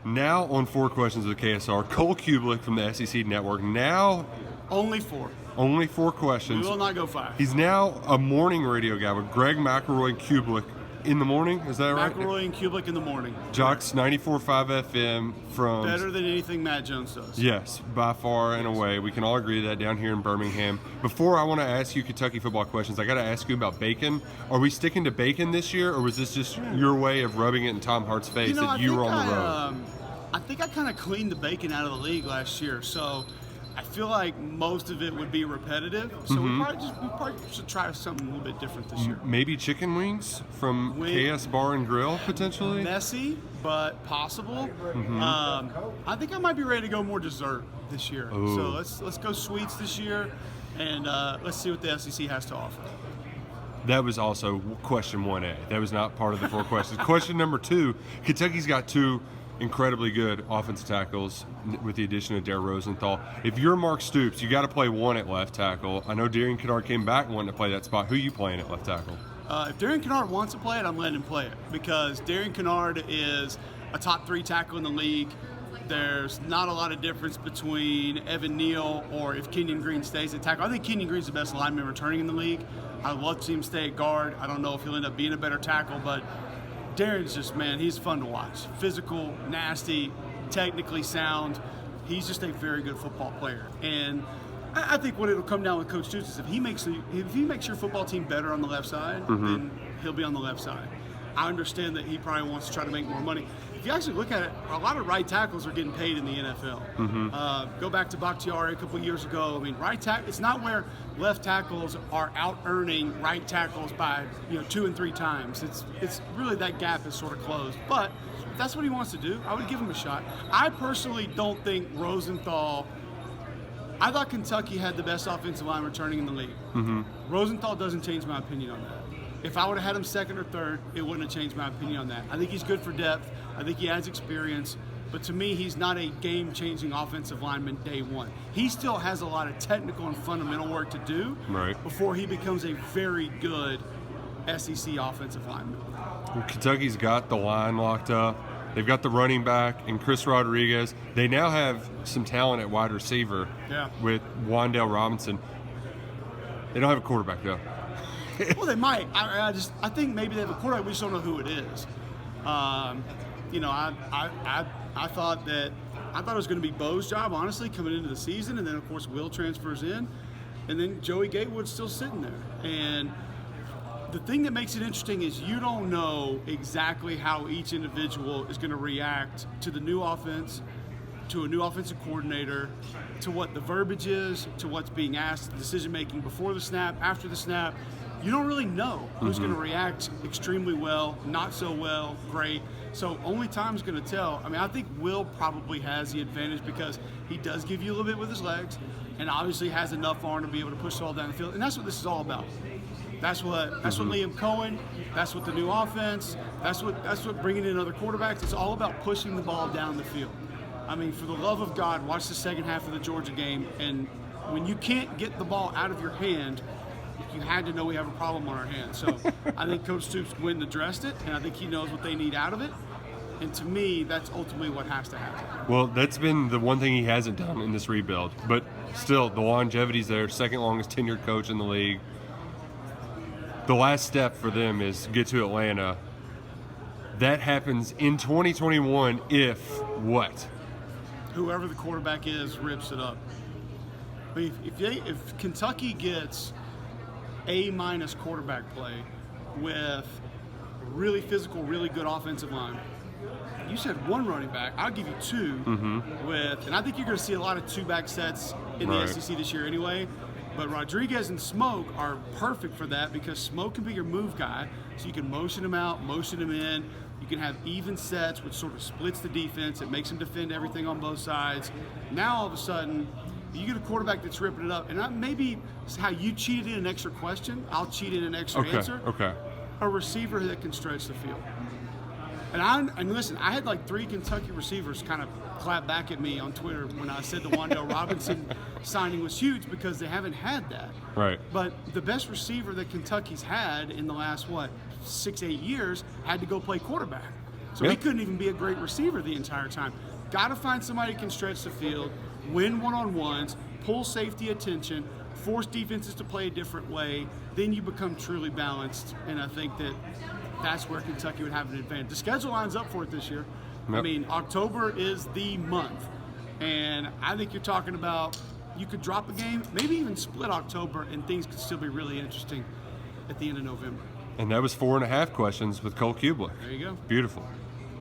Now on 4 Questions with KSR, Cole Cubelic from the SEC Network. Now Only 4. only 4 questions. We will not go 5. He's now a morning radio guy with Greg McElroy and Cubelic in the morning. Is that right? McElroy and Cubelic in the morning. Jocks 94.5 FM from... Better than anything Matt Jones does. Yes, by far and away. We can all agree that down here in Birmingham. Before I want to ask you Kentucky football questions, I got to ask you about bacon. Are we sticking to bacon this year, or was this just your way of rubbing it in Tom Hart's face that you were on the road? I think I kind of cleaned the bacon out of the league last year, so I feel like most of it would be repetitive. So we probably should try something a little bit different this year. Maybe chicken wings from KS Bar and Grill, potentially? Messy, but possible. I think I might be ready to go more dessert this year. Ooh. So let's go sweets this year, and let's see what the SEC has to offer. That was also question 1A. That was not part of the 4 questions. Question number 2, Kentucky's got 2 incredibly good offensive tackles with the addition of Dare Rosenthal. If you're Mark Stoops, you got to play one at left tackle. I know Darian Kennard came back and wanted to play that spot. Who are you playing at left tackle? If Darian Kennard wants to play it, I'm letting him play it, because Darian Kennard is a top 3 tackle in the league. There's not a lot of difference between Evan Neal or if Kenyon Green stays at tackle. I think Kenyon Green's the best lineman returning in the league. I'd love to see him stay at guard. I don't know if he'll end up being a better tackle, but Darren's just, man, he's fun to watch. Physical, nasty, technically sound. He's just a very good football player. And I think what it'll come down with Coach Stoops is if he makes your football team better on the left side, then he'll be on the left side. I understand that he probably wants to try to make more money. If you actually look at it, a lot of right tackles are getting paid in the NFL. Go back to Bakhtiari a couple of years ago. I mean, right tackle, it's not where left tackles are out-earning right tackles by 2 and 3 times. It's really, that gap is sort of closed. But if that's what he wants to do, I would give him a shot. I personally don't think Rosenthal – I thought Kentucky had the best offensive line returning in the league. Rosenthal doesn't change my opinion on that. If I would have had him second or third, it wouldn't have changed my opinion on that. I think he's good for depth. I think he has experience. But to me, he's not a game-changing offensive lineman day one. He still has a lot of technical and fundamental work to do before he becomes a very good SEC offensive lineman. Well, Kentucky's got the line locked up. They've got the running back and Chris Rodriguez. They now have some talent at wide receiver with Wan'Dale Robinson. They don't have a quarterback, though. Well, they might. I think maybe they have a quarterback. We just don't know who it is. I thought it was going to be Bo's job, honestly, coming into the season, and then of course Will transfers in, and then Joey Gatewood's still sitting there. And the thing that makes it interesting is you don't know exactly how each individual is going to react to the new offense, to a new offensive coordinator, to what the verbiage is, to what's being asked, decision making before the snap, after the snap. You don't really know who's going to react extremely well, not so well, great. So only time's going to tell. I mean, I think Will probably has the advantage because he does give you a little bit with his legs and obviously has enough arm to be able to push the ball down the field. And that's what this is all about. That's what Liam Cohen, that's what the new offense, that's what bringing in other quarterbacks. It's all about pushing the ball down the field. I mean, for the love of God, watch the second half of the Georgia game, and when you can't get the ball out of your hand, you had to know we have a problem on our hands. So I think Coach Stoops went and addressed it, and I think he knows what they need out of it. And to me, that's ultimately what has to happen. Well, that's been the one thing he hasn't done in this rebuild. But still, the longevity's there, second longest tenured coach in the league. The last step for them is get to Atlanta. That happens in 2021 if what? Whoever the quarterback is rips it up. I mean, if Kentucky gets A- quarterback play with really physical, really good offensive line. You said one running back. I'll give you 2 with, and I think you're going to see a lot of 2-back sets in the SEC this year anyway. But Rodriguez and Smoke are perfect for that because Smoke can be your move guy, so you can motion him out, motion him in. You can have even sets, which sort of splits the defense. It makes them defend everything on both sides. Now all of a sudden, you get a quarterback that's ripping it up, and maybe how you cheated in an extra question, I'll cheat in an extra answer. A receiver that can stretch the field. And listen, I had like 3 Kentucky receivers kind of clap back at me on Twitter when I said the Wan'Dale Robinson signing was huge because they haven't had that. Right. But the best receiver that Kentucky's had in the last, 6-8 years had to go play quarterback. So Yeah. he couldn't even be a great receiver the entire time. Got to find somebody who can stretch the field, win one-on-ones, pull safety attention, force defenses to play a different way. Then you become truly balanced, and I think that's where Kentucky would have an advantage. The schedule lines up for it this year. I Yep. mean, October is the month, and I think you're talking about you could drop a game, maybe even split October, and things could still be really interesting at the end of November. And that was 4.5 questions with Cole Cubelic. There you go. Beautiful.